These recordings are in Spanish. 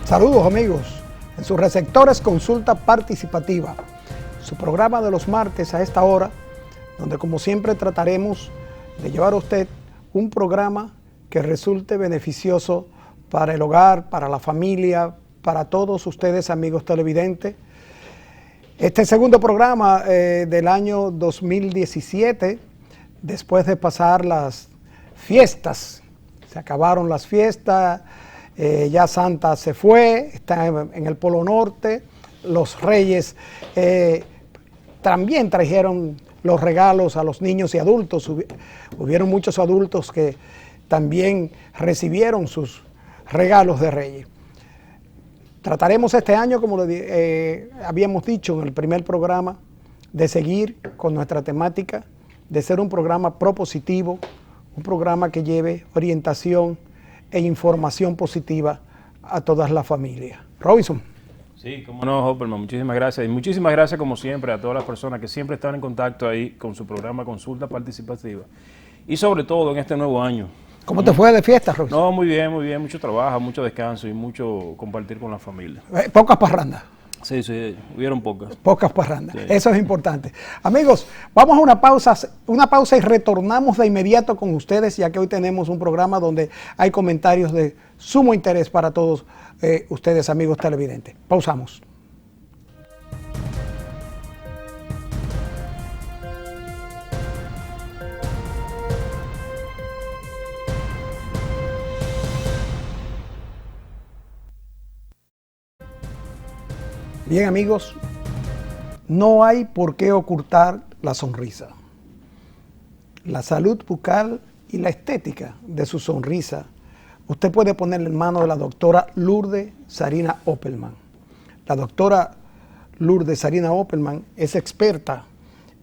Saludos amigos, en sus receptores Consulta Participativa, su programa de los martes a esta hora, donde como siempre trataremos de llevar a usted un programa que resulte beneficioso para el hogar, para la familia, para todos ustedes amigos televidentes. Este segundo programa del año 2017, después de pasar las fiestas, se acabaron las fiestas, ya Santa se fue, está en el Polo Norte, los Reyes también trajeron los regalos a los niños y adultos, hubieron muchos adultos que también recibieron sus regalos de Reyes. Trataremos este año, como habíamos dicho en el primer programa, de seguir con nuestra temática, de ser un programa propositivo, un programa que lleve orientación e información positiva a todas las familias. Robinson. Sí, como no, Hopperman, muchísimas gracias. Y muchísimas gracias, como siempre, a todas las personas que siempre están en contacto ahí con su programa Consulta Participativa. Y sobre todo en este nuevo año. ¿Cómo te fue de fiesta, Robinson? No, muy bien, mucho trabajo, mucho descanso y mucho compartir con la familia. Pocas parrandas. Sí, hubieron pocas. Pocas parrandas, sí. Eso es importante. Amigos, vamos a una pausa y retornamos de inmediato con ustedes, ya que hoy tenemos un programa donde hay comentarios de sumo interés para todos ustedes, amigos televidentes. Pausamos. Bien amigos, no hay por qué ocultar la sonrisa. La salud bucal y la estética de su sonrisa, usted puede ponerle en manos de la doctora Lourdes Sarina Opperman. La doctora Lourdes Sarina Opperman es experta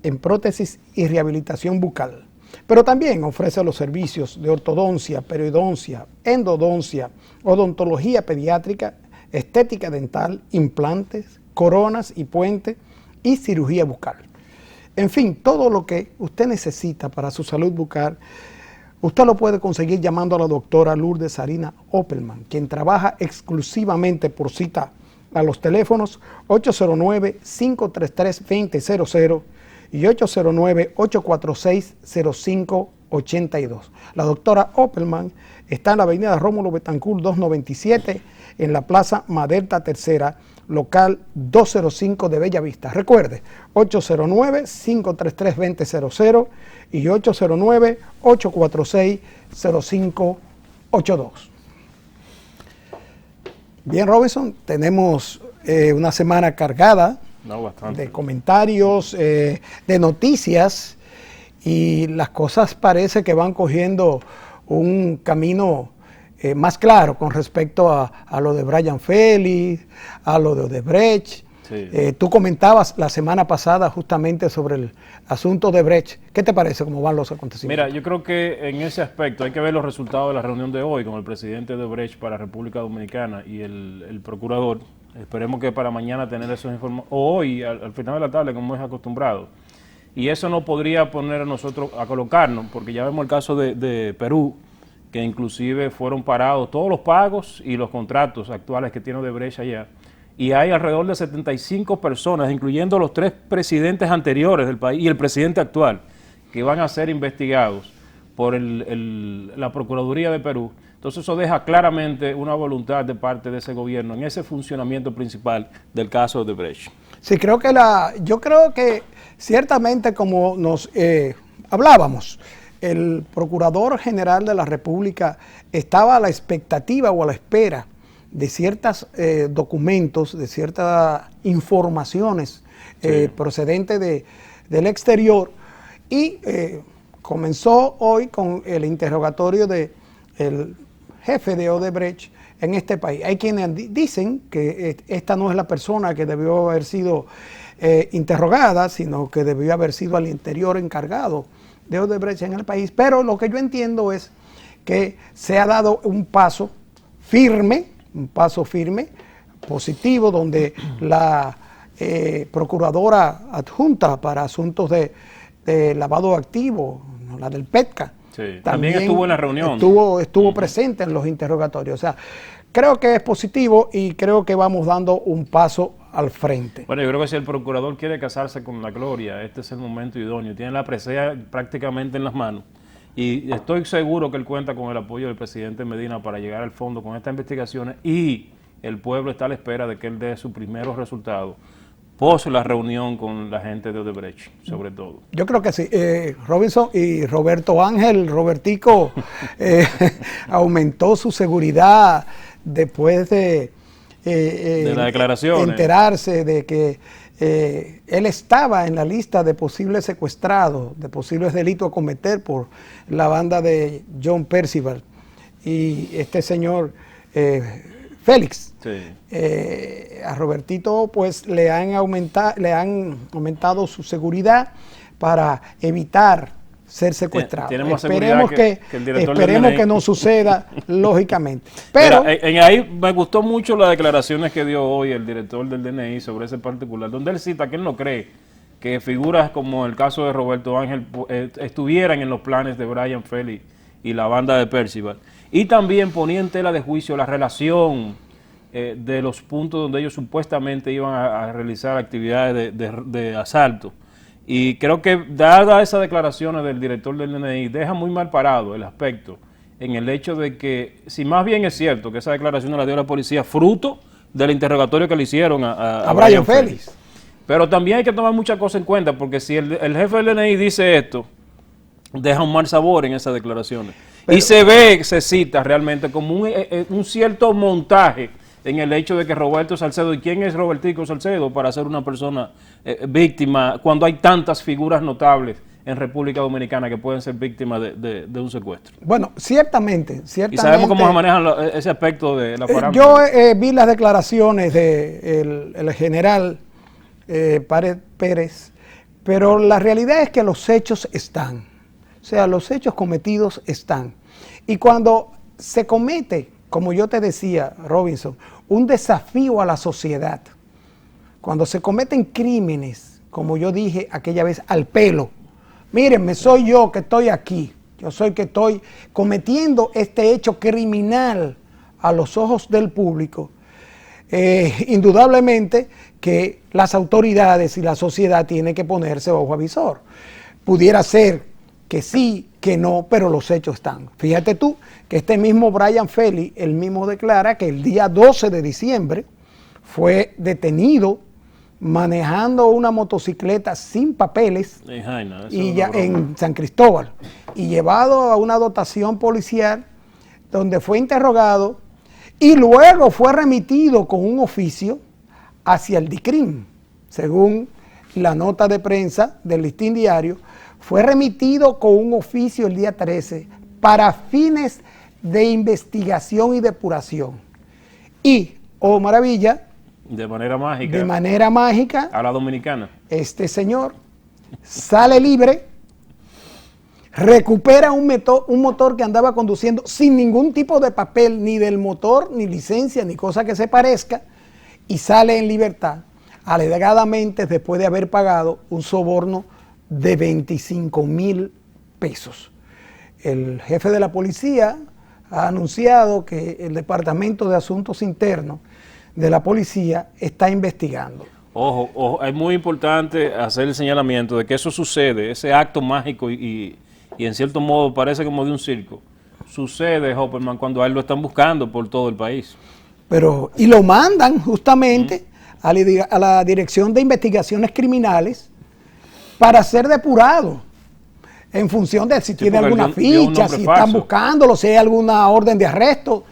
en prótesis y rehabilitación bucal, pero también ofrece los servicios de ortodoncia, periodoncia, endodoncia, odontología pediátrica, estética dental, implantes, coronas y puentes y cirugía bucal. En fin, todo lo que usted necesita para su salud bucal, usted lo puede conseguir llamando a la doctora Lourdes Sarina Opperman, quien trabaja exclusivamente por cita a los teléfonos 809-533-2000 y 809-846-0582. La doctora Opperman está en la avenida Rómulo Betancourt 297, en la Plaza Maderta Tercera, local 205 de Bellavista. Recuerde, 809-533-2000 y 809-846-0582. Bien, Robinson, tenemos una semana cargada de comentarios, de noticias, y las cosas parece que van cogiendo un camino más claro con respecto a lo de Brian Félix, a lo de Odebrecht. Sí. Tú comentabas la semana pasada justamente sobre el asunto de Odebrecht. ¿Qué te parece cómo van los acontecimientos? Mira, yo creo que en ese aspecto hay que ver los resultados de la reunión de hoy con el presidente de Odebrecht para República Dominicana y el procurador. Esperemos que para mañana tener esos informes, o hoy al final de la tarde, como es acostumbrado. Y eso no podría poner a nosotros a colocarnos, porque ya vemos el caso de Perú, que inclusive fueron parados todos los pagos y los contratos actuales que tiene Odebrecht allá. Y hay alrededor de 75 personas, incluyendo los 3 presidentes anteriores del país y el presidente actual, que van a ser investigados por la Procuraduría de Perú. Entonces eso deja claramente una voluntad de parte de ese gobierno en ese funcionamiento principal del caso de Odebrecht. Sí, yo creo que ciertamente, como nos hablábamos, el Procurador General de la República estaba a la expectativa o a la espera de ciertos documentos, de ciertas informaciones procedentes del exterior, y comenzó hoy con el interrogatorio del jefe de Odebrecht en este país. Hay quienes dicen que esta no es la persona que debió haber sido interrogada, sino que debió haber sido al interior encargado de Odebrecht en el país, pero lo que yo entiendo es que se ha dado un paso firme, positivo, donde la procuradora adjunta para asuntos de lavado de activos, la del PETCA, sí, también estuvo en la reunión. Estuvo presente en los interrogatorios. O sea, creo que es positivo y creo que vamos dando un paso al frente. Bueno, yo creo que si el procurador quiere casarse con la gloria, este es el momento idóneo. Tiene la presea prácticamente en las manos. Y estoy seguro que él cuenta con el apoyo del presidente Medina para llegar al fondo con estas investigaciones, y el pueblo está a la espera de que él dé sus primeros resultados post la reunión con la gente de Odebrecht, sobre todo. Yo creo que sí. Robinson y Roberto Ángel, Robertico, aumentó su seguridad después de las declaraciones, enterarse de que él estaba en la lista de posibles secuestrados, de posibles delitos a cometer por la banda de John Percival. Y este señor Félix, sí. A Robertito pues le han aumentado su seguridad para evitar ser secuestrado. Esperemos que no suceda, lógicamente. Pero mira, ahí me gustó mucho las declaraciones que dio hoy el director del DNI sobre ese particular, donde él cita que él no cree que figuras como el caso de Roberto Ángel estuvieran en los planes de Brian Félix y la banda de Percival. Y también ponía en tela de juicio la relación de los puntos donde ellos supuestamente iban a realizar actividades de asalto. Y creo que, dadas esas declaraciones del director del DNI, deja muy mal parado el aspecto en el hecho de que, si más bien es cierto que esa declaración la dio la policía fruto del interrogatorio que le hicieron a Brian Félix, pero también hay que tomar muchas cosas en cuenta, porque si el jefe del DNI dice esto, deja un mal sabor en esas declaraciones. Pero, y se cita realmente como un cierto montaje en el hecho de que Roberto Salcedo, ¿y quién es Robertico Salcedo para ser una persona víctima cuando hay tantas figuras notables en República Dominicana que pueden ser víctimas de un secuestro? Bueno, ciertamente. Y sabemos cómo se maneja ese aspecto de la parámetro. Yo vi las declaraciones del general Pérez, pero la realidad es que los hechos están. O sea, los hechos cometidos están. Y cuando se comete, como yo te decía, Robinson, un desafío a la sociedad, cuando se cometen crímenes, como yo dije aquella vez, al pelo, mírenme, soy yo que estoy aquí, yo soy que estoy cometiendo este hecho criminal a los ojos del público, indudablemente que las autoridades y la sociedad tienen que ponerse ojo avisor. Pudiera ser que sí, que no, pero los hechos están. Fíjate tú que este mismo Brian Félix, él mismo declara que el día 12 de diciembre fue detenido manejando una motocicleta sin papeles en San Cristóbal, y llevado a una dotación policial donde fue interrogado y luego fue remitido con un oficio hacia el DICRIM, según la nota de prensa del Listín Diario. Fue remitido con un oficio el día 13 para fines de investigación y depuración. Y, oh maravilla, de manera mágica, a la dominicana, este señor sale libre, recupera un motor que andaba conduciendo sin ningún tipo de papel, ni del motor, ni licencia, ni cosa que se parezca, y sale en libertad, alegadamente después de haber pagado un soborno de 25,000 pesos. El jefe de la policía ha anunciado que el Departamento de Asuntos Internos de la policía está investigando. Ojo, es muy importante hacer el señalamiento de que eso sucede, ese acto mágico y en cierto modo parece como de un circo. Sucede, Hopperman, cuando a él lo están buscando por todo el país. Y lo mandan justamente a la Dirección de Investigaciones Criminales para ser depurado en función de si tiene alguna ficha, si están buscándolo, si hay alguna orden de arresto.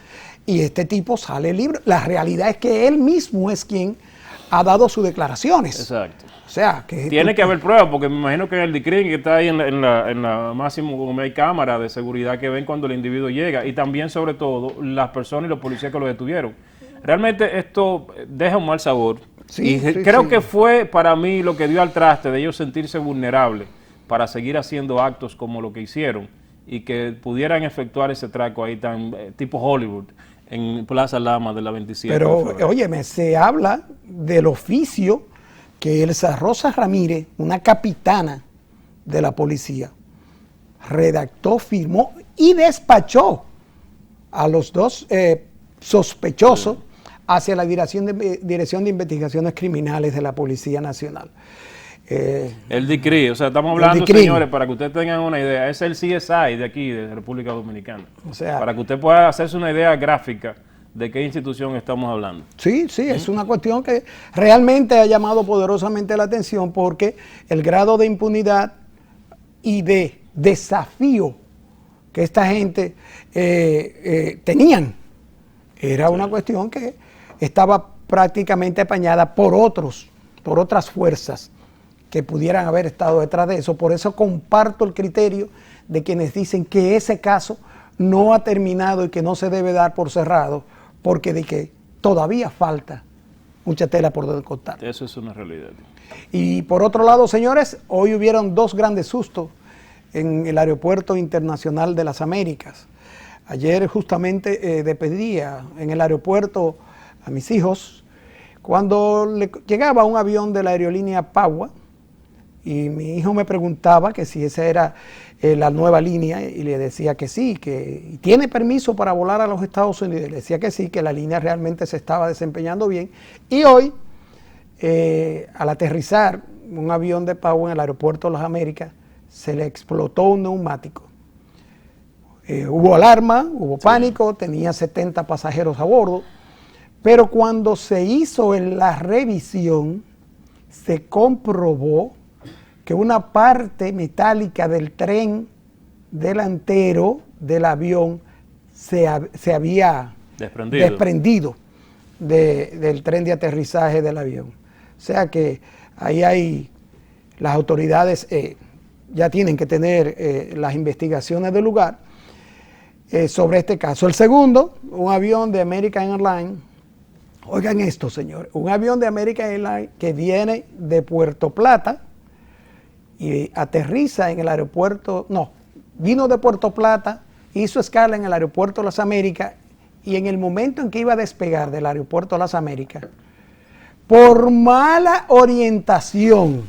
Y este tipo sale libre. La realidad es que él mismo es quien ha dado sus declaraciones. Exacto. O sea, que tiene que haber pruebas, porque me imagino que en el DICRIM, que está ahí en la máximo, como hay cámara de seguridad que ven cuando el individuo llega, y también, sobre todo, las personas y los policías que lo detuvieron. Realmente esto deja un mal sabor. Creo que fue para mí lo que dio al traste de ellos sentirse vulnerables para seguir haciendo actos como lo que hicieron y que pudieran efectuar ese traco ahí tan tipo Hollywood en Plaza Lama de la 27. Pero, óyeme, se habla del oficio que Elsa Rosa Ramírez, una capitana de la policía, redactó, firmó y despachó a los dos sospechoso hacia la Dirección de Investigaciones Criminales de la Policía Nacional. El DICRI, o sea, estamos hablando, señores, para que ustedes tengan una idea, es el CSI de aquí, de República Dominicana. O sea, para que usted pueda hacerse una idea gráfica de qué institución estamos hablando. Sí, es una cuestión que realmente ha llamado poderosamente la atención porque el grado de impunidad y de desafío que esta gente tenían era una cuestión que estaba prácticamente apañada por otras fuerzas que pudieran haber estado detrás de eso. Por eso comparto el criterio de quienes dicen que ese caso no ha terminado y que no se debe dar por cerrado, porque de que todavía falta mucha tela por cortar. Eso es una realidad. Y por otro lado, señores, hoy hubieron dos grandes sustos en el Aeropuerto Internacional de las Américas. Ayer justamente despedía en el aeropuerto a mis hijos cuando llegaba un avión de la aerolínea Pagua y mi hijo me preguntaba que si esa era la nueva línea y le decía que sí, que tiene permiso para volar a los Estados Unidos. Le decía que sí, que la línea realmente se estaba desempeñando bien. Y hoy, al aterrizar un avión de Pagua en el aeropuerto de las Américas, se le explotó un neumático. Hubo alarma, hubo pánico, tenía 70 pasajeros a bordo, pero cuando se hizo la revisión, se comprobó que una parte metálica del tren delantero del avión se había desprendido del tren de aterrizaje del avión. O sea que ahí las autoridades ya tienen que tener las investigaciones del lugar sobre este caso. El segundo, un avión de American Airlines. Oigan esto, señores, un avión de American Airlines que viene de Puerto Plata y aterriza en el aeropuerto, vino de Puerto Plata, hizo escala en el aeropuerto de las Américas y en el momento en que iba a despegar del aeropuerto de las Américas, por mala orientación,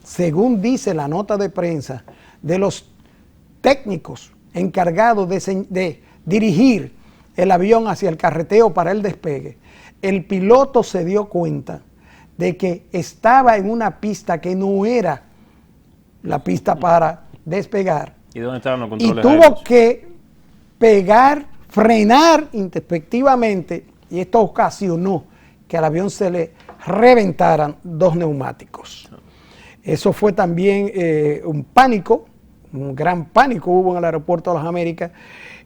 según dice la nota de prensa, de los técnicos encargados de dirigir el avión hacia el carreteo para el despegue, el piloto se dio cuenta de que estaba en una pista que no era la pista para despegar. ¿Y dónde estaban los controles? Y tuvo que frenar introspectivamente, y esto ocasionó que al avión se le reventaran dos neumáticos. Eso fue también un pánico, un gran pánico hubo en el aeropuerto de las Américas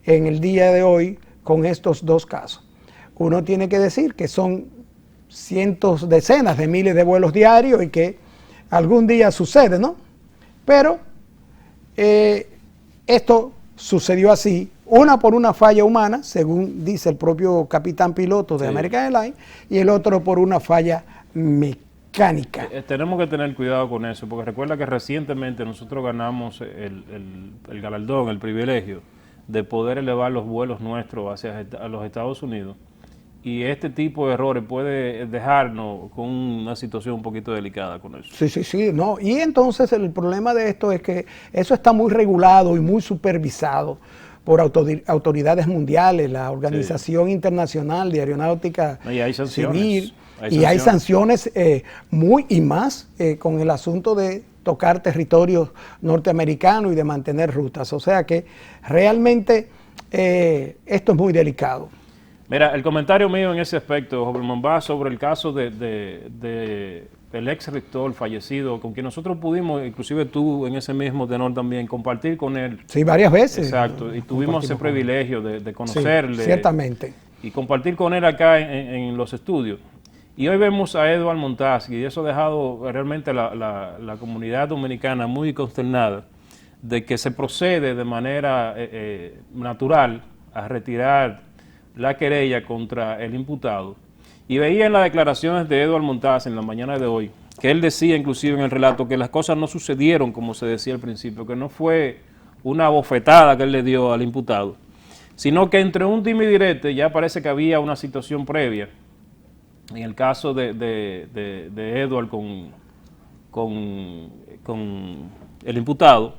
en el día de hoy con estos dos casos. Uno tiene que decir que son cientos, decenas de miles de vuelos diarios y que algún día sucede, ¿no? Pero esto sucedió así, una por una falla humana, según dice el propio capitán piloto de American Airlines, y el otro por una falla mecánica. Tenemos que tener cuidado con eso, porque recuerda que recientemente nosotros ganamos el galardón, el privilegio de poder elevar los vuelos nuestros hacia los Estados Unidos. Y este tipo de errores puede dejarnos con una situación un poquito delicada con eso. Sí, no. Y entonces el problema de esto es que eso está muy regulado y muy supervisado por autoridades mundiales, la Organización Internacional de Aeronáutica Civil. Hay sanciones con el asunto de tocar territorios norteamericanos y de mantener rutas. O sea que realmente esto es muy delicado. Mira, el comentario mío en ese aspecto, Joven, va sobre el caso del ex rector fallecido, con quien nosotros pudimos, inclusive tú en ese mismo tenor también, compartir con él. Sí, varias veces. Exacto, y tuvimos ese privilegio de conocerle. Sí, ciertamente. Y compartir con él acá en los estudios. Y hoy vemos a Eduardo Montaz, y eso ha dejado realmente la comunidad dominicana muy consternada de que se procede de manera natural a retirar la querella contra el imputado. Y veía en las declaraciones de Eduardo Montaz en la mañana de hoy, que él decía inclusive en el relato que las cosas no sucedieron como se decía al principio, que no fue una bofetada que él le dio al imputado, sino que entre un dime y direte ya parece que había una situación previa. En el caso de Edward con el imputado,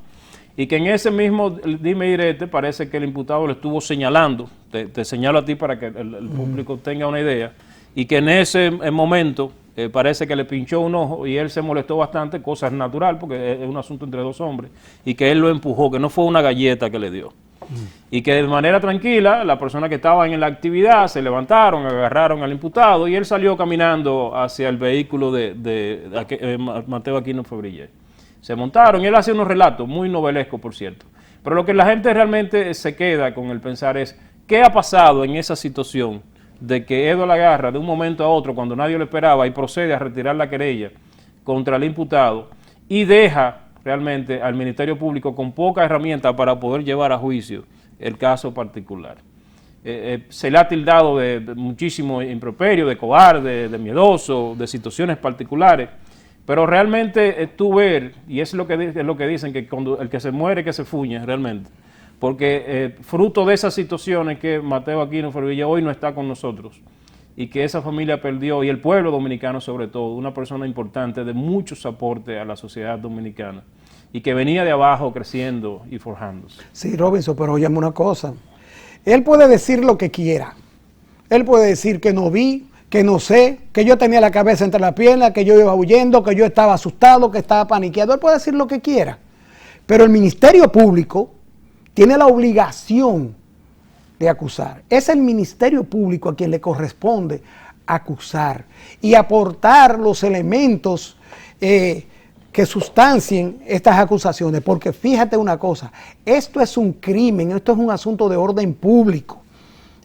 y que en ese mismo dime y direte parece que el imputado le estuvo señalando, te señalo a ti para que el público tenga una idea, y que en ese momento parece que le pinchó un ojo y él se molestó bastante, cosa natural porque es un asunto entre dos hombres, y que él lo empujó, que no fue una galleta que le dio. Y que de manera tranquila, la persona que estaba en la actividad se levantaron, agarraron al imputado y él salió caminando hacia el vehículo de Mateo Aquino Fabrillé. Se montaron y él hace unos relatos muy novelescos, por cierto. Pero lo que la gente realmente se queda con el pensar es, ¿qué ha pasado en esa situación de que Edo la agarra de un momento a otro cuando nadie lo esperaba y procede a retirar la querella contra el imputado y deja realmente al Ministerio Público con poca herramienta para poder llevar a juicio el caso particular? Se le ha tildado de muchísimo improperio, de cobarde, de miedoso, de situaciones particulares, pero realmente tú ver, y es lo que dicen, que cuando el que se muere que se fuñe realmente, porque fruto de esas situaciones que Mateo Aquino Fabrillé hoy no está con nosotros, y que esa familia perdió, y el pueblo dominicano sobre todo, una persona importante de muchos aportes a la sociedad dominicana, y que venía de abajo creciendo y forjándose. Sí, Robinson, pero óyame una cosa. Él puede decir lo que quiera. Él puede decir que no vi, que no sé, que yo tenía la cabeza entre las piernas, que yo iba huyendo, que yo estaba asustado, que estaba paniqueado. Él puede decir lo que quiera. Pero el Ministerio Público tiene la obligación de acusar. Es el Ministerio Público a quien le corresponde acusar y aportar los elementos que sustancien estas acusaciones, porque fíjate una cosa, esto es un crimen, esto es un asunto de orden público,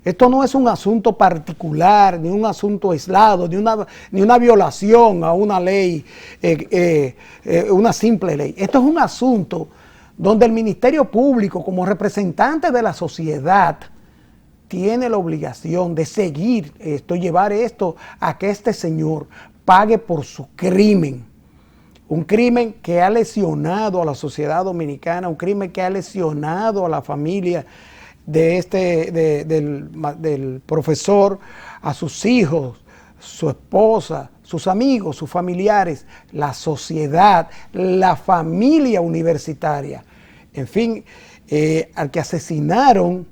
esto no es un asunto particular, ni un asunto aislado, ni una violación a una ley, una simple ley. Esto es un asunto donde el Ministerio Público, como representante de la sociedad, tiene la obligación de seguir esto, llevar esto a que este señor pague por su crimen. Un crimen que ha lesionado a la sociedad dominicana, un crimen que ha lesionado a la familia del profesor, a sus hijos, su esposa, sus amigos, sus familiares, la sociedad, la familia universitaria. En fin, al que asesinaron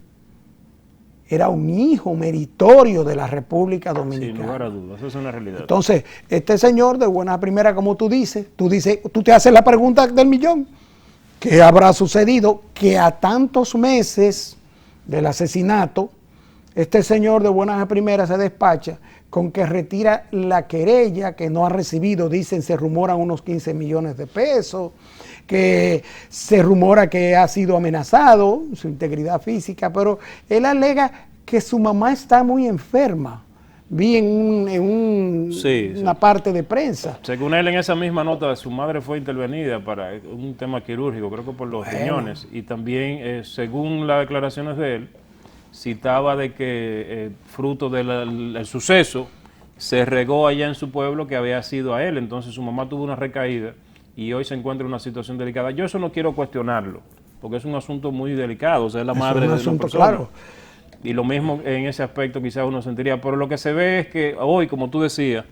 era un hijo meritorio de la República Dominicana. Sin lugar a dudas, eso es una realidad. Entonces, este señor de buena primera, como tú te haces la pregunta del millón. ¿Qué habrá sucedido que a tantos meses del asesinato, este señor de buenas a primeras se despacha con que retira la querella que no ha recibido? Dicen, se rumoran unos 15 millones de pesos, que se rumora que ha sido amenazado, su integridad física, pero él alega que su mamá está muy enferma. Vi una parte de prensa. Según él, en esa misma nota, su madre fue intervenida para un tema quirúrgico, creo que por los riñones, y también, según las declaraciones de él, citaba de que fruto del suceso se regó allá en su pueblo que había sido a él, entonces su mamá tuvo una recaída y hoy se encuentra en una situación delicada. Yo eso no quiero cuestionarlo, porque es un asunto muy delicado, o sea, es la madre de una persona. Claro. Y lo mismo en ese aspecto quizás uno sentiría, pero lo que se ve es que hoy, como tú decías,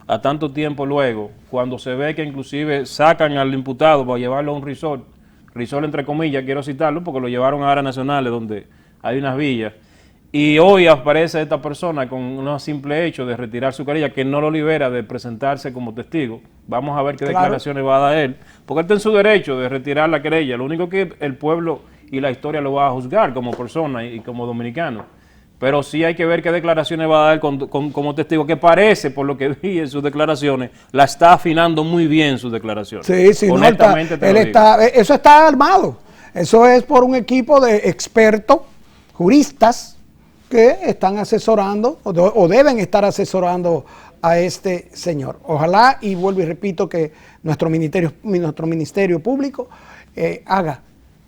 a tanto tiempo luego, cuando se ve que inclusive sacan al imputado para llevarlo a un resort entre comillas, quiero citarlo, porque lo llevaron a áreas nacionales donde hay unas villas, y hoy aparece esta persona con un simple hecho de retirar su querella, que no lo libera de presentarse como testigo. Vamos a ver qué declaraciones va a dar él, porque él está en su derecho de retirar la querella. Lo único que el pueblo y la historia lo va a juzgar como persona y como dominicano. Pero sí hay que ver qué declaraciones va a dar como testigo, que parece, por lo que vi en sus declaraciones, la está afinando muy bien sus declaraciones. Sí, sí, honestamente eso está armado. Eso es por un equipo de expertos, juristas, que están asesorando o deben estar asesorando a este señor. Ojalá, y vuelvo y repito, que nuestro Ministerio Público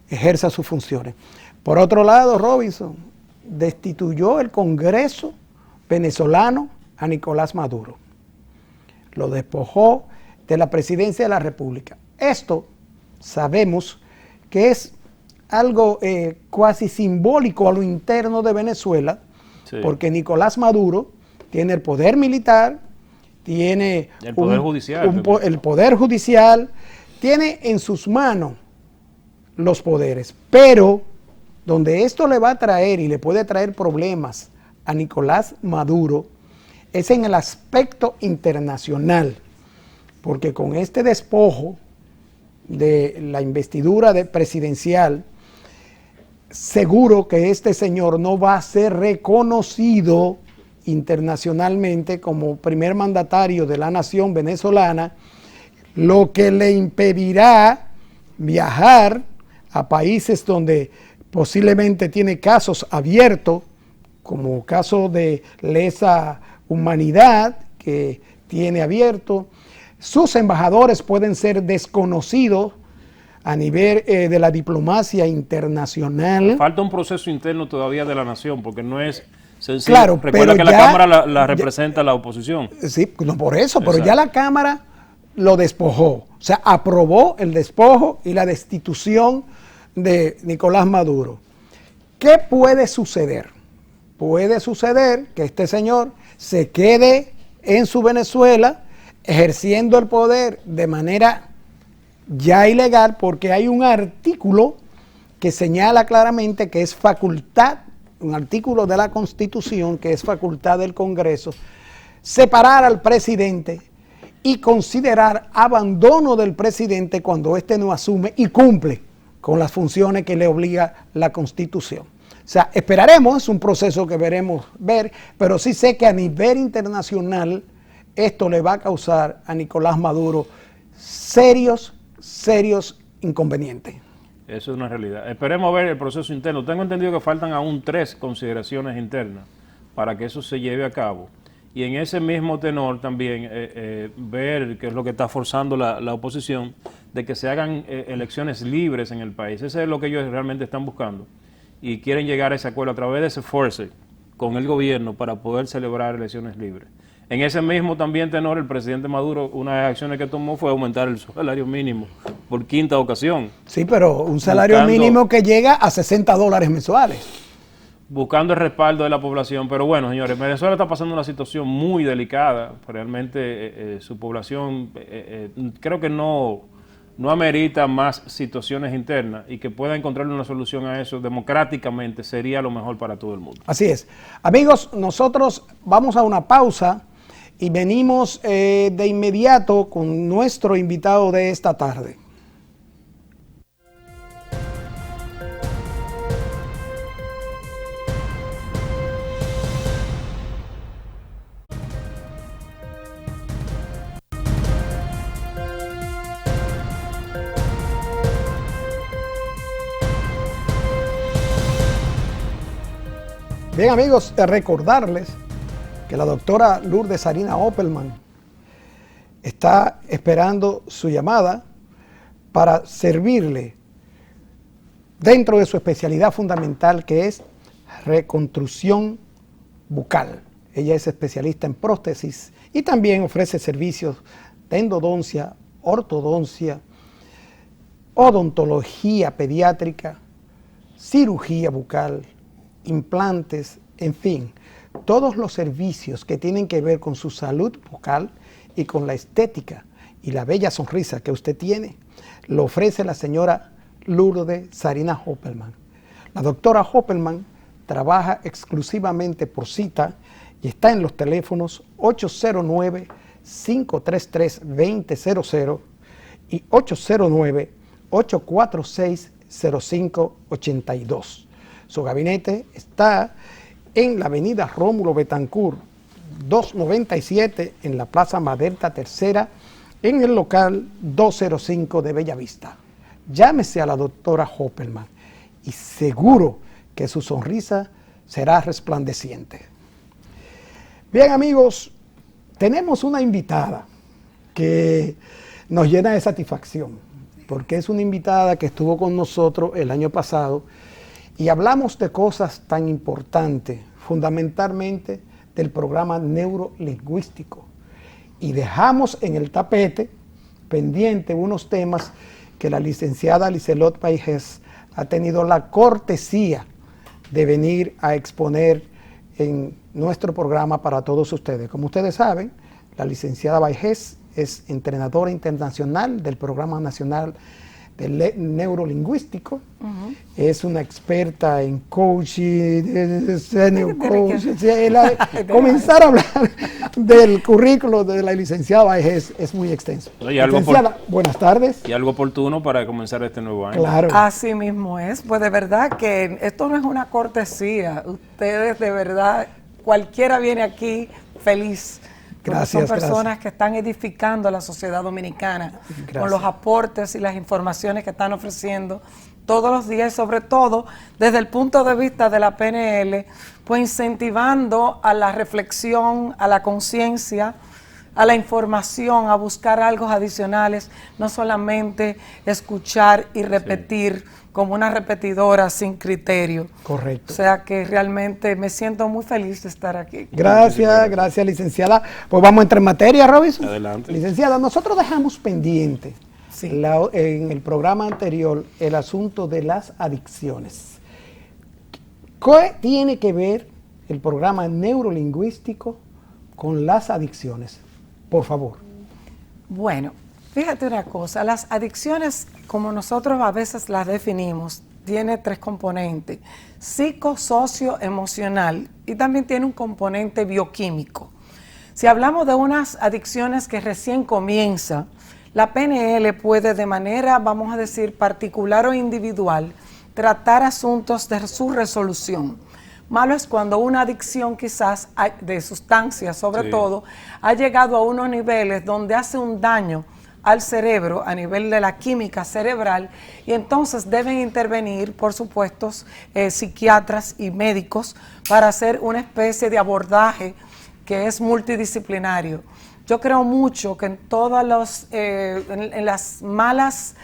ejerza sus funciones. Por otro lado, Robinson destituyó el Congreso venezolano a Nicolás Maduro. Lo despojó de la presidencia de la República. Esto sabemos que es algo cuasi simbólico a lo interno de Venezuela, sí, porque Nicolás Maduro tiene el poder militar, tiene el poder judicial, el poder judicial, tiene en sus manos los poderes. Pero donde esto le va a traer y le puede traer problemas a Nicolás Maduro es en el aspecto internacional, porque con este despojo de la investidura presidencial, seguro que este señor no va a ser reconocido internacionalmente como primer mandatario de la nación venezolana, lo que le impedirá viajar a países donde posiblemente tiene casos abiertos, como caso de lesa humanidad que tiene abierto. Sus embajadores pueden ser desconocidos a nivel de la diplomacia internacional. Falta un proceso interno todavía de la nación, porque no es sencillo. Claro, recuerda que ya, la Cámara la representa la oposición. Sí, no por eso, pero Exacto. ya la Cámara lo despojó. O sea, aprobó el despojo y la destitución de Nicolás Maduro. ¿Qué puede suceder? Puede suceder que este señor se quede en su Venezuela ejerciendo el poder de manera ya ilegal, porque hay un artículo que señala claramente que es facultad, un artículo de la Constitución que es facultad del Congreso, separar al presidente y considerar abandono del presidente cuando éste no asume y cumple con las funciones que le obliga la Constitución. O sea, esperaremos, es un proceso que veremos ver, pero sí sé que a nivel internacional esto le va a causar a Nicolás Maduro serios inconvenientes. Eso es una realidad. Esperemos ver el proceso interno. Tengo entendido que faltan aún 3 consideraciones internas para que eso se lleve a cabo. Y en ese mismo tenor también ver qué es lo que está forzando la oposición, de que se hagan elecciones libres en el país. Eso es lo que ellos realmente están buscando. Y quieren llegar a ese acuerdo a través de ese force con el gobierno para poder celebrar elecciones libres. En ese mismo también tenor, el presidente Maduro, una de las acciones que tomó fue aumentar el salario mínimo por 5ª ocasión. Sí, pero un salario mínimo que llega a $60 mensuales. Buscando el respaldo de la población. Pero bueno, señores, Venezuela está pasando una situación muy delicada. Realmente su población creo que no amerita más situaciones internas, y que pueda encontrarle una solución a eso democráticamente sería lo mejor para todo el mundo. Así es. Amigos, nosotros vamos a una pausa y venimos de inmediato con nuestro invitado de esta tarde. Bien, amigos, recordarles que la doctora Lourdes Sarina Opelman está esperando su llamada para servirle dentro de su especialidad fundamental, que es reconstrucción bucal. Ella es especialista en prótesis y también ofrece servicios de endodoncia, ortodoncia, odontología pediátrica, cirugía bucal, implantes, en fin, todos los servicios que tienen que ver con su salud bucal y con la estética y la bella sonrisa que usted tiene, lo ofrece la señora Lourdes Sarina Opelman. La doctora Opelman trabaja exclusivamente por cita y está en los teléfonos 809-533-2000 y 809-846-0582. Su gabinete está en la avenida Rómulo Betancourt, 297, en la Plaza Maderta Tercera, en el local 205 de Bellavista. Llámese a la doctora Opelman y seguro que su sonrisa será resplandeciente. Bien, amigos, tenemos una invitada que nos llena de satisfacción, porque es una invitada que estuvo con nosotros el año pasado y hablamos de cosas tan importantes, fundamentalmente del programa neurolingüístico. Y dejamos en el tapete pendiente unos temas que la licenciada Liselot Baigés ha tenido la cortesía de venir a exponer en nuestro programa para todos ustedes. Como ustedes saben, la licenciada Baigés es entrenadora internacional del Programa Nacional del neurolingüístico. Es una experta en coaching, senior coach. Comenzar a hablar del currículo de la licenciada es muy extenso. Licenciada, buenas tardes. Y algo oportuno para comenzar este nuevo año. Claro. Así mismo es. Pues de verdad que esto no es una cortesía. Ustedes de verdad, cualquiera viene aquí feliz. Gracias, son personas que están edificando a la sociedad dominicana con los aportes y las informaciones que están ofreciendo todos los días, y sobre todo desde el punto de vista de la PNL, pues incentivando a la reflexión, a la conciencia, a la información, a buscar algo adicionales, no solamente escuchar y repetir como una repetidora sin criterio. Correcto. O sea que realmente me siento muy feliz de estar aquí. Gracias, licenciada. Pues vamos a entrar en materia, Robinson. Adelante. Licenciada, nosotros dejamos pendiente en el programa anterior el asunto de las adicciones. ¿Qué tiene que ver el programa neurolingüístico con las adicciones? Por favor. Bueno, fíjate una cosa, las adicciones, como nosotros a veces las definimos, tiene 3 componentes: psico, socio, emocional, y también tiene un componente bioquímico. Si hablamos de unas adicciones que recién comienzan, la PNL puede de manera, vamos a decir, particular o individual, tratar asuntos de su resolución. Malo es cuando una adicción quizás de sustancias, sobre todo, ha llegado a unos niveles donde hace un daño al cerebro a nivel de la química cerebral, y entonces deben intervenir, por supuesto, psiquiatras y médicos para hacer una especie de abordaje que es multidisciplinario. Yo creo mucho que en todas en las malas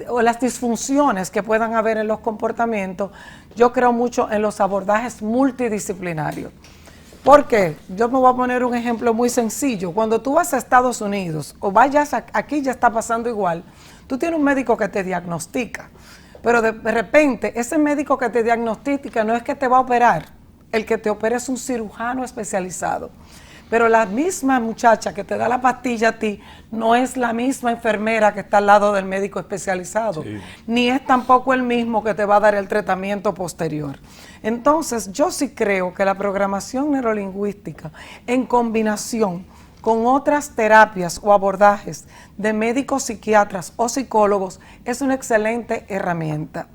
o las disfunciones que puedan haber en los comportamientos, yo creo mucho en los abordajes multidisciplinarios. ¿Por qué? Yo me voy a poner un ejemplo muy sencillo. Cuando tú vas a Estados Unidos o vayas aquí, ya está pasando igual, tú tienes un médico que te diagnostica, pero de repente ese médico que te diagnostica no es que te va a operar, el que te opera es un cirujano especializado. Pero la misma muchacha que te da la pastilla a ti no es la misma enfermera que está al lado del médico especializado, ni es tampoco el mismo que te va a dar el tratamiento posterior. Entonces, yo sí creo que la programación neurolingüística, en combinación con otras terapias o abordajes de médicos, psiquiatras o psicólogos, es una excelente herramienta.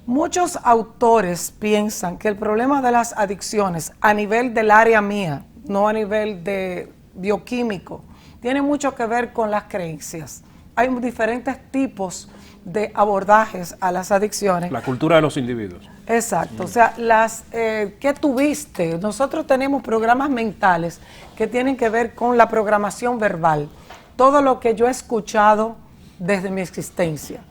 Muchos autores piensan que el problema de las adicciones a nivel del área mía, no a nivel de bioquímico, tiene mucho que ver con las creencias. Hay diferentes tipos de abordajes a las adicciones. La cultura de los individuos. Exacto, o sea, ¿qué tuviste? Nosotros tenemos programas mentales que tienen que ver con la programación verbal, todo lo que yo he escuchado desde mi existencia.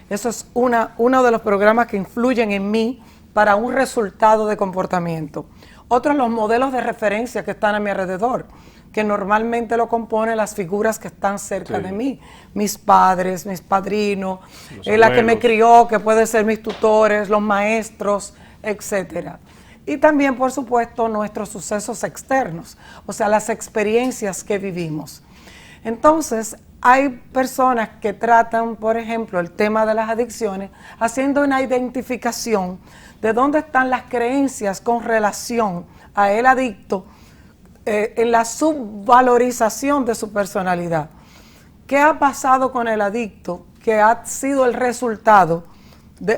Eso es uno de los programas que influyen en mí para un resultado de comportamiento. Otros, los modelos de referencia que están a mi alrededor, que normalmente lo componen las figuras que están cerca de mí, mis padres, mis padrinos, la que me crió, que puede ser mis tutores, los maestros, etcétera. Y también, por supuesto, nuestros sucesos externos, o sea, las experiencias que vivimos. Entonces, hay personas que tratan, por ejemplo, el tema de las adicciones, haciendo una identificación de dónde están las creencias con relación a el adicto, en la subvalorización de su personalidad. ¿Qué ha pasado con el adicto que ha sido el resultado,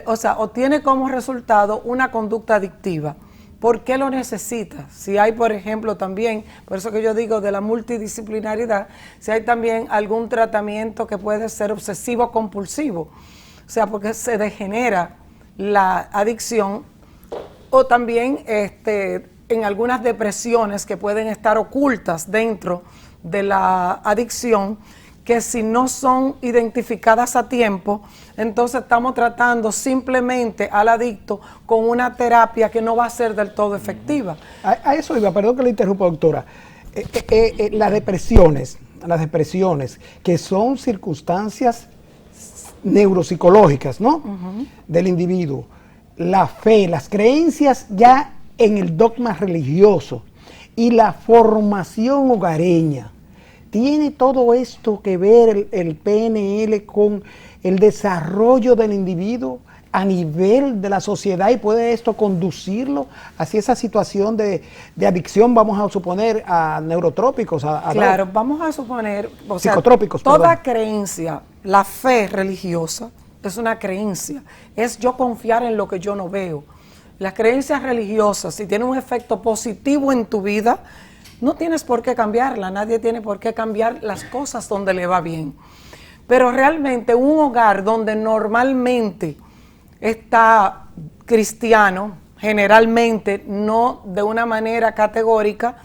o tiene como resultado una conducta adictiva? ¿Por qué lo necesita? Si hay, por ejemplo, también, por eso que yo digo de la multidisciplinaridad, si hay también algún tratamiento que puede ser obsesivo-compulsivo, o sea, porque se degenera la adicción, o también en algunas depresiones que pueden estar ocultas dentro de la adicción, que si no son identificadas a tiempo, entonces estamos tratando simplemente al adicto con una terapia que no va a ser del todo efectiva. A eso iba, perdón que le interrumpa, doctora. Las depresiones, que son circunstancias neuropsicológicas, ¿no? Del individuo. La fe, las creencias ya en el dogma religioso y la formación hogareña ¿Tiene todo esto que ver el PNL con el desarrollo del individuo a nivel de la sociedad y puede esto conducirlo hacia esa situación de adicción, vamos a suponer, a neurotrópicos? Claro, vamos a suponer, o sea, psicotrópicos, toda perdón. creencia, la fe religiosa es una creencia, es yo confiar en lo que yo no veo. Las creencias religiosas, si tienen un efecto positivo en tu vida, no tienes por qué cambiarla, nadie tiene por qué cambiar las cosas donde le va bien. Pero realmente un hogar donde normalmente está cristiano, generalmente, no de una manera categórica,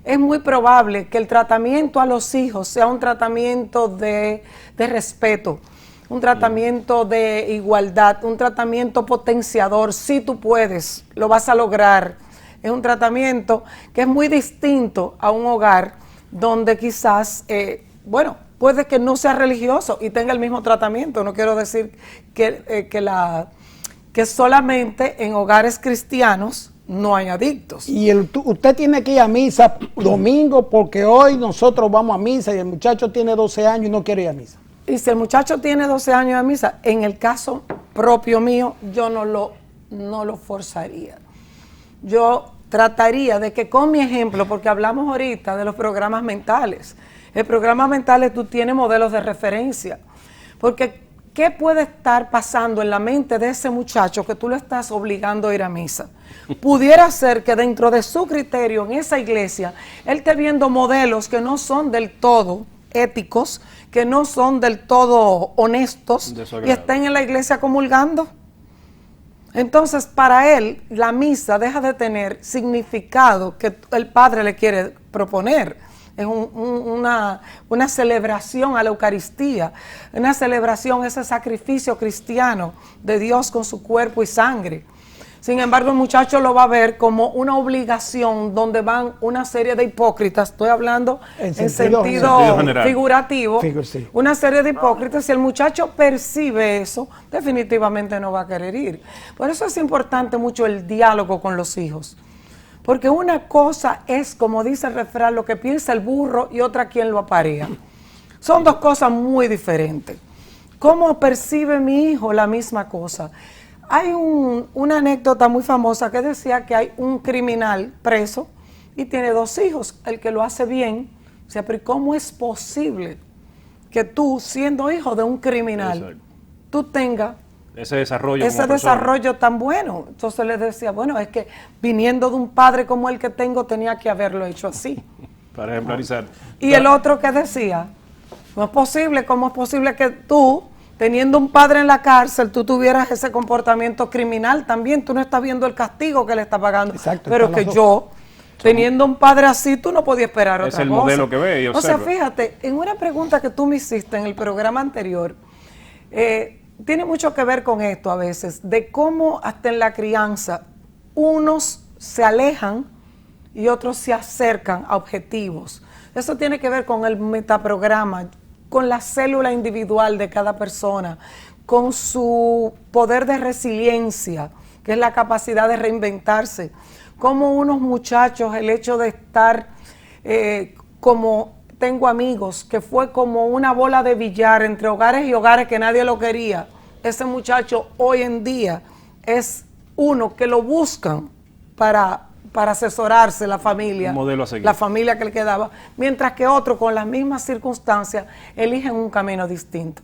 es muy probable que el tratamiento a los hijos sea un tratamiento de respeto, un tratamiento de igualdad, un tratamiento potenciador. Si tú puedes, lo vas a lograr. Es un tratamiento que es muy distinto a un hogar donde quizás, puede que no sea religioso y tenga el mismo tratamiento. No quiero decir que solamente en hogares cristianos no hay adictos. Y usted tiene que ir a misa domingo porque hoy nosotros vamos a misa y el muchacho tiene 12 años y no quiere ir a misa. Y si el muchacho tiene 12 años de misa, en el caso propio mío, yo no lo forzaría. Yo trataría de que con mi ejemplo, porque hablamos ahorita de los programas mentales, el programa mental tú tienes modelos de referencia, porque ¿qué puede estar pasando en la mente de ese muchacho que tú lo estás obligando a ir a misa? Pudiera ser que dentro de su criterio en esa iglesia, él esté viendo modelos que no son del todo éticos, que no son del todo honestos y estén en la iglesia comulgando. Entonces, para él, la misa deja de tener significado que el padre le quiere proponer. Es una celebración a la Eucaristía, una celebración, ese sacrificio cristiano de Dios con su cuerpo y sangre. Sin embargo, el muchacho lo va a ver como una obligación donde van una serie de hipócritas, estoy hablando en sentido figurativo, sí. Una serie de hipócritas. Si el muchacho percibe eso, definitivamente no va a querer ir. Por eso es importante mucho el diálogo con los hijos. Porque una cosa es, como dice el refrán, lo que piensa el burro y otra quien lo aparea. Son dos cosas muy diferentes. ¿Cómo percibe mi hijo la misma cosa? Hay una anécdota muy famosa que decía que hay un criminal preso y tiene 2 hijos. El que lo hace bien, o sea, pero ¿cómo es posible que tú, siendo hijo de un criminal, exacto, tú tengas ese desarrollo tan bueno? Entonces les decía, bueno, es que viniendo de un padre como el que tengo, tenía que haberlo hecho así. Para ejemplarizar. Y el otro que decía, no es posible, ¿cómo es posible que tú, teniendo un padre en la cárcel, tú tuvieras ese comportamiento criminal también? Tú no estás viendo el castigo que le está pagando. Exacto, pero que yo, teniendo un padre así, tú no podías esperar otra cosa. Es el modelo que ve y observa. O sea, fíjate, en una pregunta que tú me hiciste en el programa anterior, tiene mucho que ver con esto a veces, de cómo hasta en la crianza unos se alejan y otros se acercan a objetivos. Eso tiene que ver con el metaprograma, con la célula individual de cada persona, con su poder de resiliencia, que es la capacidad de reinventarse. Como unos muchachos, el hecho de estar como tengo amigos, que fue como una bola de billar entre hogares y hogares que nadie lo quería. Ese muchacho hoy en día es uno que lo buscan para asesorarse la familia, un modelo a seguir, la familia que le quedaba, mientras que otro con las mismas circunstancias eligen un camino distinto.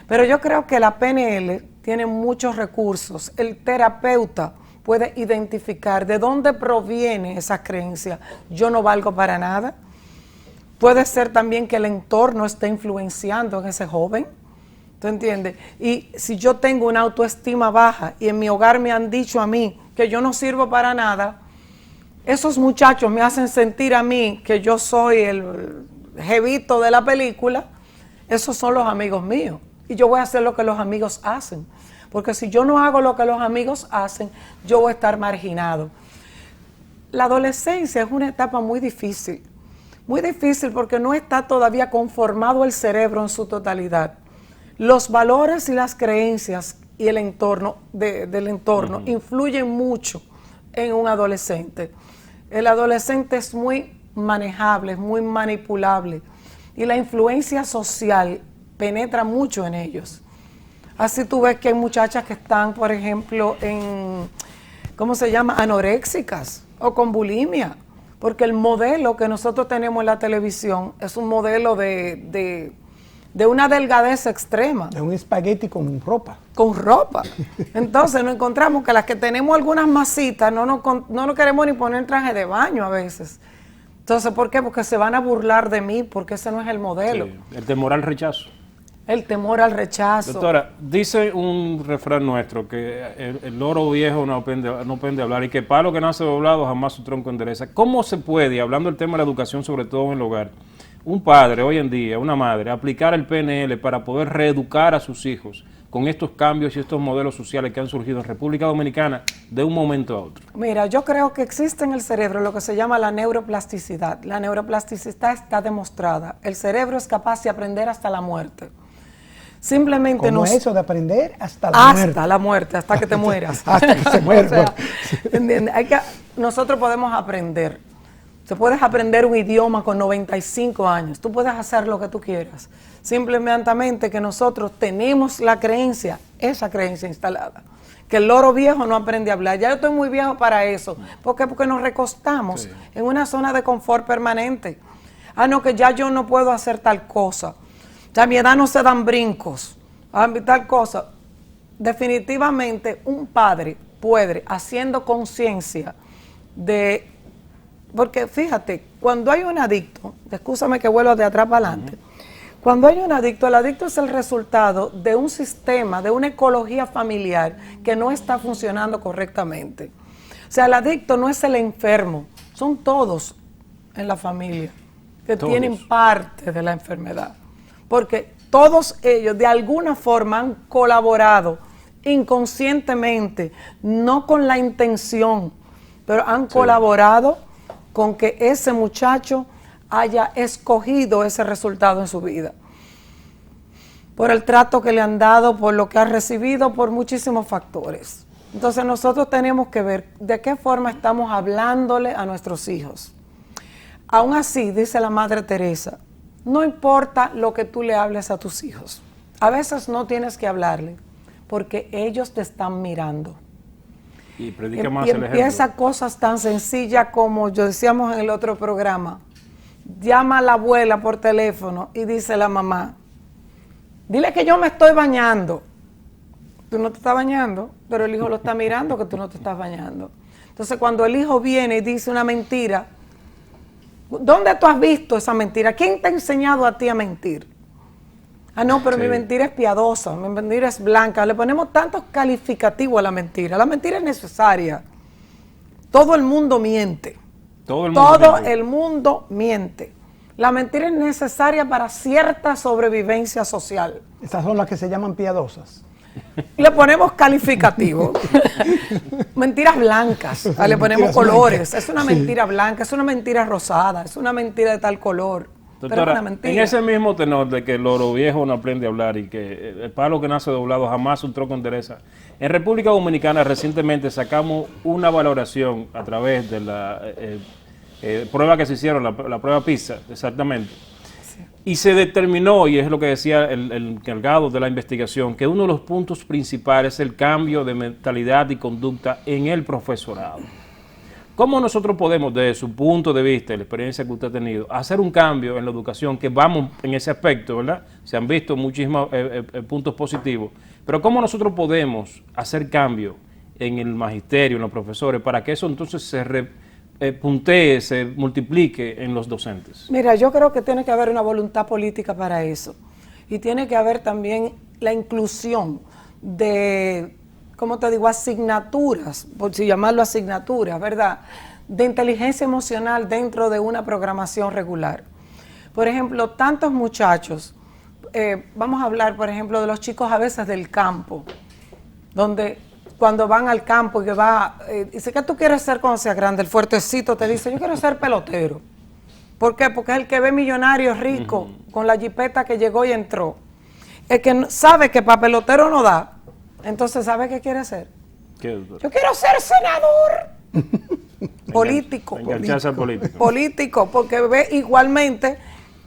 Pero yo creo que la PNL tiene muchos recursos. El terapeuta puede identificar de dónde proviene esa creencia. Yo no valgo para nada. Puede ser también que el entorno esté influenciando en ese joven. ¿Tú entiendes? Y si yo tengo una autoestima baja y en mi hogar me han dicho a mí que yo no sirvo para nada, esos muchachos me hacen sentir a mí que yo soy el jevito de la película. Esos son los amigos míos. Y yo voy a hacer lo que los amigos hacen. Porque si yo no hago lo que los amigos hacen, yo voy a estar marginado. La adolescencia es una etapa muy difícil. Muy difícil porque no está todavía conformado el cerebro en su totalidad. Los valores y las creencias y el entorno del entorno influyen mucho en un adolescente. El adolescente es muy manejable, es muy manipulable. y la influencia social penetra mucho en ellos. Así tú ves que hay muchachas que están, por ejemplo, en, ¿cómo se llama?, anoréxicas o con bulimia, porque el modelo que nosotros tenemos en la televisión es un modelo de una delgadez extrema. De un espagueti con ropa. Con ropa. Entonces nos encontramos que las que tenemos algunas masitas no nos queremos ni poner traje de baño a veces. Entonces, ¿por qué? Porque se van a burlar de mí, porque ese no es el modelo. Sí, el temor al rechazo. El temor al rechazo. Doctora, dice un refrán nuestro que el loro viejo no aprende a hablar y que palo que nace doblado jamás su tronco endereza. ¿Cómo se puede, hablando del tema de la educación, sobre todo en el hogar, un padre hoy en día, una madre, aplicar el PNL para poder reeducar a sus hijos con estos cambios y estos modelos sociales que han surgido en República Dominicana de un momento a otro? Mira, yo creo que existe en el cerebro lo que se llama la neuroplasticidad. La neuroplasticidad está demostrada. El cerebro es capaz de aprender hasta la muerte. Simplemente ¿Cómo es eso de aprender hasta la muerte? Hasta la muerte, hasta que te mueras. Hasta que se muera. O sea, ¿entiendes? Nosotros podemos aprender. Tú puedes aprender un idioma con 95 años. Tú puedes hacer lo que tú quieras. Simplemente que nosotros tenemos la creencia, esa creencia instalada, que el loro viejo no aprende a hablar. Ya yo estoy muy viejo para eso. ¿Por qué? Porque nos recostamos en una zona de confort permanente. Ah, no, que ya yo no puedo hacer tal cosa. Ya a mi edad no se dan brincos. Tal cosa. Definitivamente un padre puede, haciendo conciencia de... Porque fíjate, cuando hay un adicto, excúsame que vuelvo de atrás para adelante, cuando hay un adicto, el adicto es el resultado de un sistema, de una ecología familiar que no está funcionando correctamente. O sea, el adicto no es el enfermo, son todos en la familia que tienen parte de la enfermedad. Porque todos ellos de alguna forma han colaborado inconscientemente, no con la intención, pero han colaborado con que ese muchacho haya escogido ese resultado en su vida. Por el trato que le han dado, por lo que ha recibido, por muchísimos factores. Entonces nosotros tenemos que ver de qué forma estamos hablándole a nuestros hijos. Aún así, dice la Madre Teresa, no importa lo que tú le hables a tus hijos. A veces no tienes que hablarle, porque ellos te están mirando. Y predica más el ejemplo. Empieza cosas tan sencillas como yo decíamos en el otro programa. Llama a la abuela por teléfono y dice la mamá, dile que yo me estoy bañando. Tú no te estás bañando, pero el hijo lo está mirando que tú no te estás bañando. Entonces cuando el hijo viene y dice una mentira, ¿dónde tú has visto esa mentira? ¿Quién te ha enseñado a ti a mentir? Ah, no, pero mi mentira es piadosa, mi mentira es blanca. Le ponemos tantos calificativos a la mentira. La mentira es necesaria. Todo el mundo miente. Todo el mundo miente. La mentira es necesaria para cierta sobrevivencia social. Estas son las que se llaman piadosas. Le ponemos calificativos. Mentiras blancas. Le ponemos colores. Es una mentira blanca, es una mentira rosada, es una mentira de tal color. Doctora, en ese mismo tenor de que el loro viejo no aprende a hablar y que el palo que nace doblado jamás un tronco endereza, en República Dominicana recientemente sacamos una valoración a través de la prueba que se hicieron, la prueba PISA, exactamente, y se determinó, y es lo que decía el encargado de la investigación, que uno de los puntos principales es el cambio de mentalidad y conducta en el profesorado. ¿Cómo nosotros podemos, desde su punto de vista y la experiencia que usted ha tenido, hacer un cambio en la educación, que vamos en ese aspecto, ¿verdad? Se han visto muchísimos puntos positivos, pero ¿cómo nosotros podemos hacer cambio en el magisterio, en los profesores, para que eso entonces se puntee, se multiplique en los docentes? Mira, yo creo que tiene que haber una voluntad política para eso. Y tiene que haber también la inclusión de... como te digo, asignaturas, por si llamarlo asignaturas, ¿verdad?, de inteligencia emocional dentro de una programación regular. Por ejemplo, tantos muchachos, vamos a hablar, por ejemplo, de los chicos a veces del campo, donde cuando van al campo y que dice, ¿qué tú quieres ser cuando seas grande? El fuertecito te dice, yo quiero ser pelotero. ¿Por qué? Porque es el que ve millonarios ricos con la jipeta que llegó y entró. El que sabe que para pelotero no da, entonces, ¿sabe qué quiere ser? Yo quiero ser senador. Político. Engancharse al político. Político, porque ve igualmente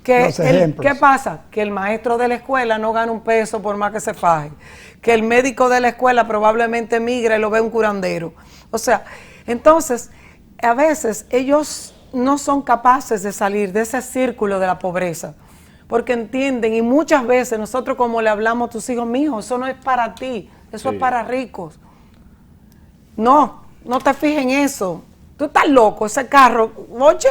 Que Los ejemplos. ¿Qué pasa? Que el maestro de la escuela no gana un peso por más que se faje. Que el médico de la escuela probablemente migra y lo ve un curandero. O sea, entonces, a veces ellos no son capaces de salir de ese círculo de la pobreza. Porque entienden, y muchas veces nosotros como le hablamos a tus hijos, mijo, eso no es para ti, eso es para ricos. No te fijes en eso. Tú estás loco, ese carro, oye,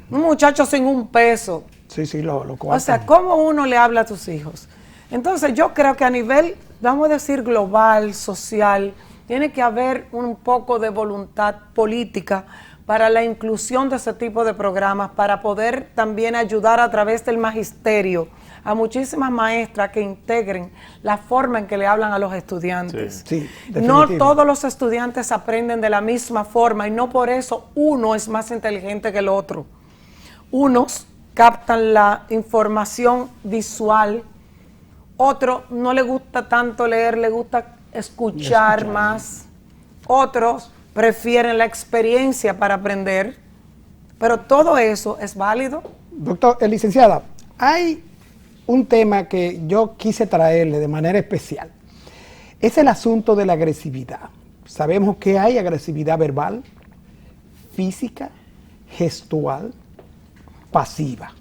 un muchacho sin un peso. Sí, lo O sea, ¿cómo uno le habla a tus hijos? Entonces yo creo que a nivel, vamos a decir, global, social, tiene que haber un poco de voluntad política para la inclusión de ese tipo de programas, para poder también ayudar a través del magisterio a muchísimas maestras que integren la forma en que le hablan a los estudiantes. Sí, no todos los estudiantes aprenden de la misma forma y no por eso uno es más inteligente que el otro. Unos captan la información visual, otro no le gusta tanto leer, le gusta escuchar más, otros prefieren la experiencia para aprender, pero todo eso es válido. Doctor, licenciada, hay un tema que yo quise traerle de manera especial. Es el asunto de la agresividad. Sabemos que hay agresividad verbal, física, gestual, pasiva.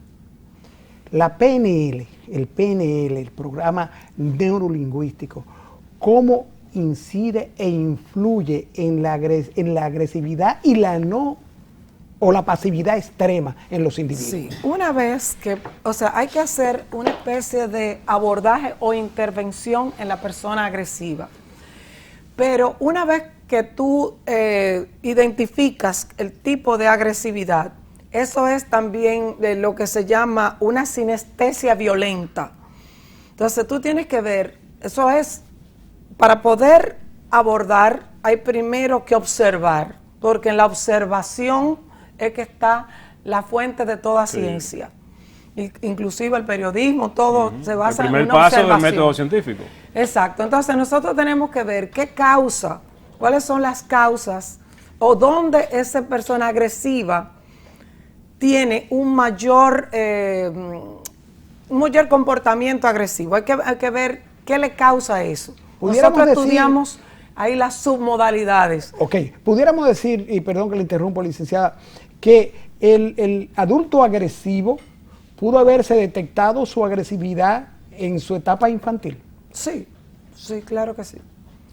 La PNL, el programa neurolingüístico, ¿cómo incide e influye en la agresividad y la pasividad extrema en los individuos? Sí, una vez que, hay que hacer una especie de abordaje o intervención en la persona agresiva. Pero una vez que tú identificas el tipo de agresividad, eso es también de lo que se llama una sinestesia violenta. Entonces tú tienes que ver, eso es, para poder abordar hay primero que observar, porque en la observación es que está la fuente de toda ciencia. Inclusive el periodismo, todo se basa en una observación. El primer paso del método científico. Exacto. Entonces nosotros tenemos que ver qué causa, cuáles son las causas o dónde esa persona agresiva tiene un mayor comportamiento agresivo. Hay que ver qué le causa eso. Nosotros estudiamos ahí las submodalidades. Ok, pudiéramos decir, y perdón que le interrumpo, licenciada, que el adulto agresivo pudo haberse detectado su agresividad en su etapa infantil. Sí, claro que sí.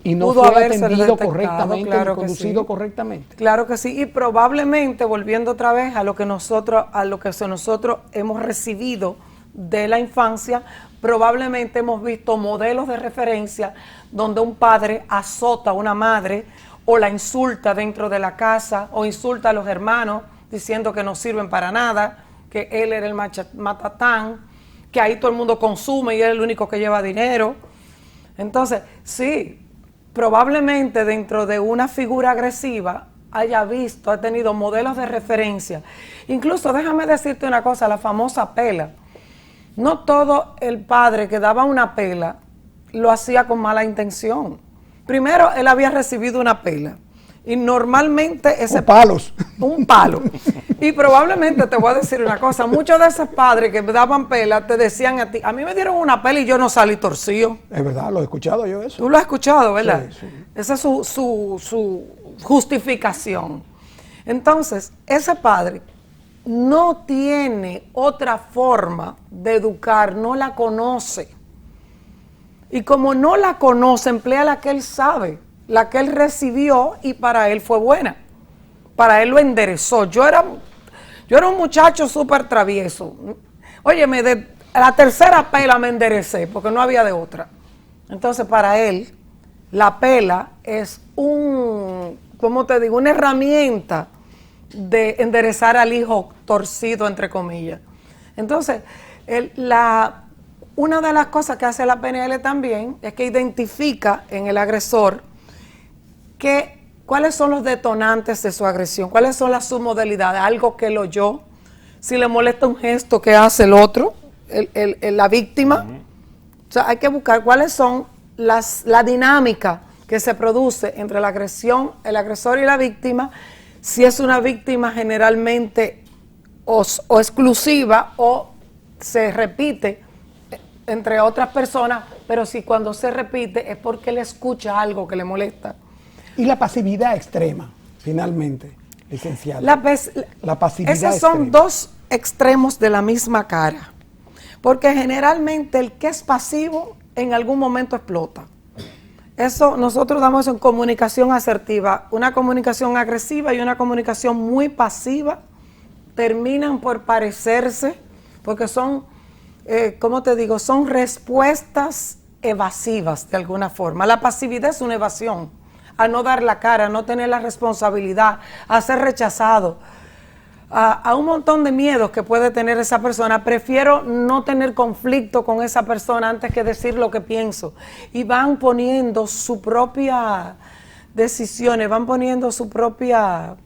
Y no fue atendido correctamente, claro, conducido correctamente. Claro que sí, y probablemente, volviendo otra vez a lo que nosotros hemos recibido de la infancia, probablemente hemos visto modelos de referencia donde un padre azota a una madre o la insulta dentro de la casa o insulta a los hermanos diciendo que no sirven para nada, que él era el matatán, que ahí todo el mundo consume y él es el único que lleva dinero. Entonces, sí, probablemente dentro de una figura agresiva ha tenido modelos de referencia. Incluso déjame decirte una cosa, la famosa pela. No todo el padre que daba una pela lo hacía con mala intención. Primero, él había recibido una pela. Y normalmente ese... Un palo. Y probablemente te voy a decir una cosa. Muchos de esos padres que daban pela te decían a ti, a mí me dieron una pela y yo no salí torcido. Es verdad, lo he escuchado yo eso. Tú lo has escuchado, ¿verdad? Sí. Esa es su justificación. Entonces, ese padre no tiene otra forma de educar, no la conoce. Y como no la conoce, emplea la que él sabe, la que él recibió y para él fue buena. Para él lo enderezó. Yo era un muchacho súper travieso. Óyeme, de la tercera pela me enderecé porque no había de otra. Entonces para él, la pela es una herramienta de enderezar al hijo torcido, entre comillas. Entonces, una de las cosas que hace la PNL también es que identifica en el agresor cuáles son los detonantes de su agresión, cuáles son las submodalidades, algo que él oyó, si le molesta un gesto que hace el otro, la víctima. O sea, hay que buscar cuáles son la dinámica que se produce entre la agresión, el agresor y la víctima, si es una víctima generalmente o exclusiva o se repite entre otras personas, pero si cuando se repite es porque él escucha algo que le molesta. Y la pasividad extrema, finalmente, licenciada. La pasividad esos son extrema. dos extremos de la misma cara, porque generalmente el que es pasivo en algún momento explota. Eso nosotros damos en comunicación asertiva. Una comunicación agresiva y una comunicación muy pasiva terminan por parecerse, porque son, ¿cómo te digo? Son respuestas evasivas de alguna forma. La pasividad es una evasión, a no dar la cara, a no tener la responsabilidad, a ser rechazado, a un montón de miedos que puede tener esa persona. Prefiero no tener conflicto con esa persona antes que decir lo que pienso. Y van poniendo su propia decisiones, van poniendo su propia,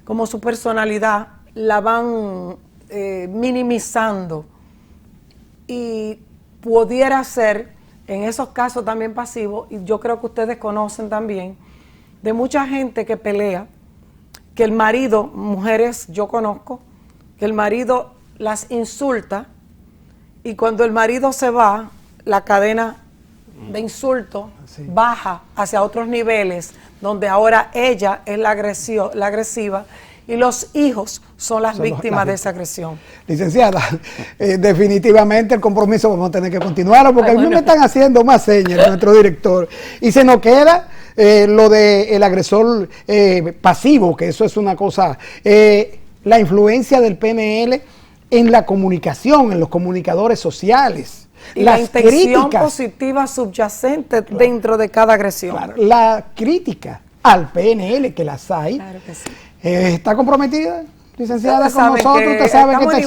como su personalidad, la van minimizando. Y pudiera ser, en esos casos también pasivos, y yo creo que ustedes conocen también, de mucha gente que pelea, que el marido, mujeres yo conozco, que el marido las insulta y cuando el marido se va, la cadena de insulto baja hacia otros niveles, donde ahora ella es la agresiva y los hijos son las víctimas de esa agresión. Licenciada, definitivamente el compromiso vamos a tener que continuarlo porque a mí me están haciendo más señas nuestro director y se nos queda lo del agresor pasivo, que eso es una cosa, la influencia del PNL en la comunicación, en los comunicadores sociales. Y la intención positiva subyacente dentro de cada agresión. Claro, la crítica al PNL, que las hay, claro que sí. ¿Está comprometida, licenciada, Ustedes con nosotros? Usted sabe que esta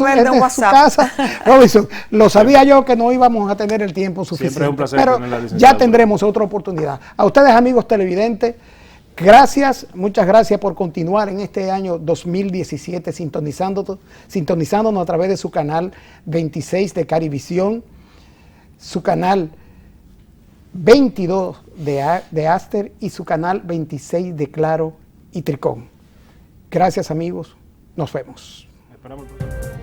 es su casa. Robinson, lo sabía yo que no íbamos a tener el tiempo suficiente. Siempre es un placer pero tenerla, licenciada. Ya tendremos otra oportunidad. A ustedes, amigos televidentes, gracias, muchas gracias por continuar en este año 2017 sintonizándonos a través de su canal 26 de Carivisión, su canal 22 de Aster y su canal 26 de Claro y Tricón. Gracias, amigos. Nos vemos. Esperamos el próximo.